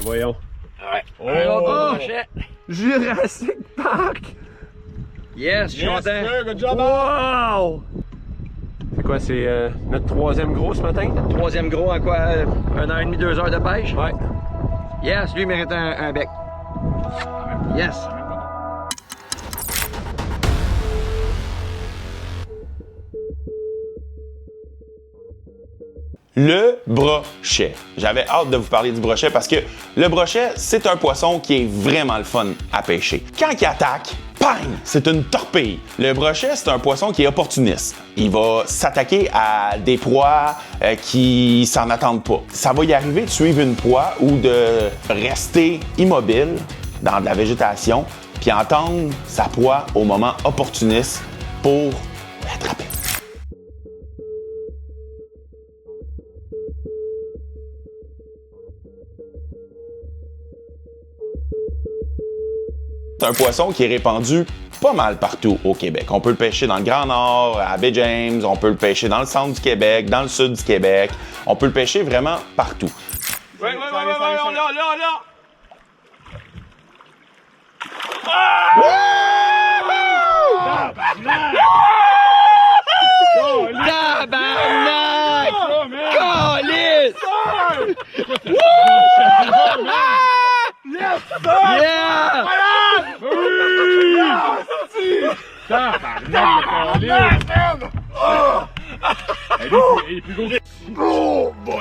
voyons. Ouais. Oh! Un autre brochet. Jurassic Park! Yes, je suis content. Sir, good job, wow! C'est quoi, c'est notre troisième gros ce matin? Troisième gros en quoi? 1h30, 2 heures de pêche? Ouais. Yes, lui mérite un bec. Yes. Le brochet. J'avais hâte de vous parler du brochet parce que le brochet, c'est un poisson qui est vraiment le fun à pêcher. Quand il attaque, bang! C'est une torpille. Le brochet, c'est un poisson qui est opportuniste. Il va s'attaquer à des proies qui s'en attendent pas. Ça va y arriver de suivre une proie ou de rester immobile dans de la végétation puis entendre sa proie au moment opportuniste pour l'attraper. C'est un poisson qui est répandu pas mal partout au Québec. On peut le pêcher dans le Grand Nord, à Baie James, on peut le pêcher dans le centre du Québec, dans le sud du Québec. On peut le pêcher vraiment partout. Ouais, là! Tabarnak! Calice! Yeah!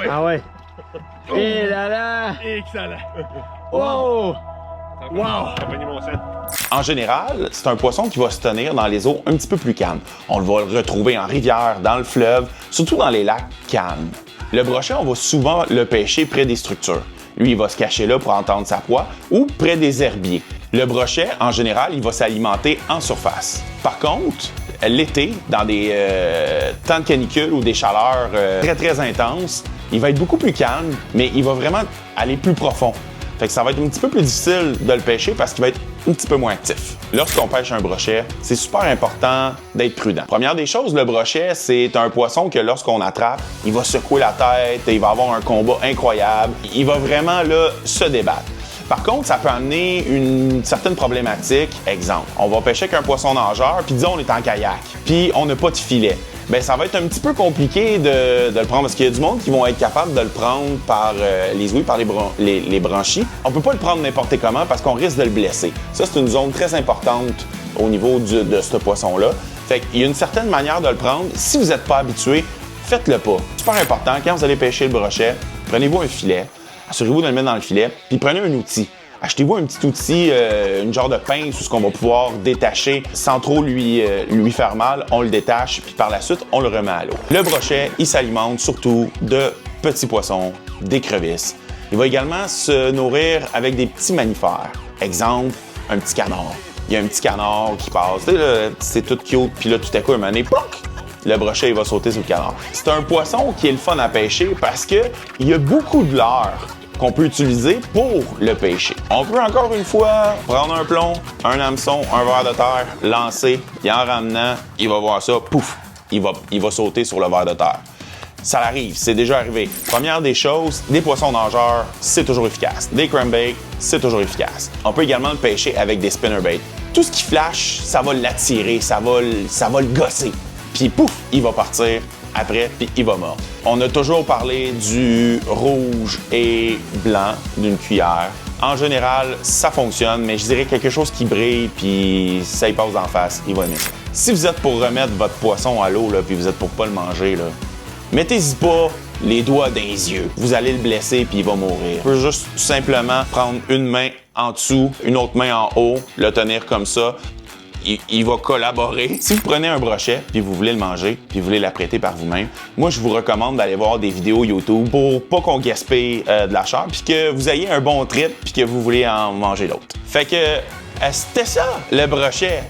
Ah ouais! Et là là! Excellent! Wow! Wow! T'as pogné mon set. En général, c'est un poisson qui va se tenir dans les eaux un petit peu plus calmes. On va le retrouver en rivière, dans le fleuve, surtout dans les lacs calmes. Le brochet, on va souvent le pêcher près des structures. Lui, il va se cacher là pour entendre sa proie ou près des herbiers. Le brochet, en général, il va s'alimenter en surface. Par contre, l'été, dans des temps de canicule ou des chaleurs très intenses, il va être beaucoup plus calme, mais il va vraiment aller plus profond. Fait que ça va être un petit peu plus difficile de le pêcher parce qu'il va être un petit peu moins actif. Lorsqu'on pêche un brochet, c'est super important d'être prudent. Première des choses, le brochet, c'est un poisson que lorsqu'on attrape, il va secouer la tête, il va avoir un combat incroyable, il va vraiment là se débattre. Par contre, ça peut amener une certaine problématique. Exemple, on va pêcher avec un poisson nageur, puis disons on est en kayak, puis on n'a pas de filet. Bien, ça va être un petit peu compliqué de le prendre parce qu'il y a du monde qui vont être capable de le prendre par les ouïes, par les branchies. On peut pas le prendre n'importe comment parce qu'on risque de le blesser. Ça, c'est une zone très importante au niveau de ce poisson-là. Fait qu'il y a une certaine manière de le prendre. Si vous n'êtes pas habitué, faites-le pas. Super important, quand vous allez pêcher le brochet, prenez-vous un filet, assurez-vous de le mettre dans le filet, puis prenez un outil. Achetez-vous un petit outil, une genre de pince où ce qu'on va pouvoir détacher sans trop lui faire mal. On le détache, puis par la suite, on le remet à l'eau. Le brochet, il s'alimente surtout de petits poissons, d'écrevisses. Il va également se nourrir avec des petits mammifères. Exemple, un petit canard. Il y a un petit canard qui passe, tu sais, là, c'est tout cute, puis là, tout à coup, un moment donné, ploc! Le brochet, il va sauter sur le canard. C'est un poisson qui est le fun à pêcher parce qu'il y a beaucoup de leurres qu'on peut utiliser pour le pêcher. On peut encore une fois prendre un plomb, un hameçon, un ver de terre, lancer, et en ramenant, il va voir ça, pouf, il va sauter sur le ver de terre. Ça arrive, c'est déjà arrivé. Première des choses, des poissons nageurs, c'est toujours efficace. Des crankbaits, c'est toujours efficace. On peut également le pêcher avec des spinnerbaits. Tout ce qui flash, ça va l'attirer, ça va le gosser. Puis pouf, il va partir après, puis il va mordre. On a toujours parlé du rouge et blanc d'une cuillère. En général, ça fonctionne, mais je dirais quelque chose qui brille, puis ça y passe d'en face, il va aimer ça. Si vous êtes pour remettre votre poisson à l'eau, là, puis vous êtes pour pas le manger, là, mettez-y pas les doigts dans les yeux. Vous allez le blesser, puis il va mourir. On peut juste tout simplement prendre une main en dessous, une autre main en haut, le tenir comme ça. Il va collaborer. Si vous prenez un brochet, puis vous voulez le manger, puis vous voulez l'apprêter par vous-même, moi, je vous recommande d'aller voir des vidéos YouTube pour pas qu'on gaspille de la chair, puis que vous ayez un bon trip, puis que vous voulez en manger l'autre. Fait que c'était ça, le brochet.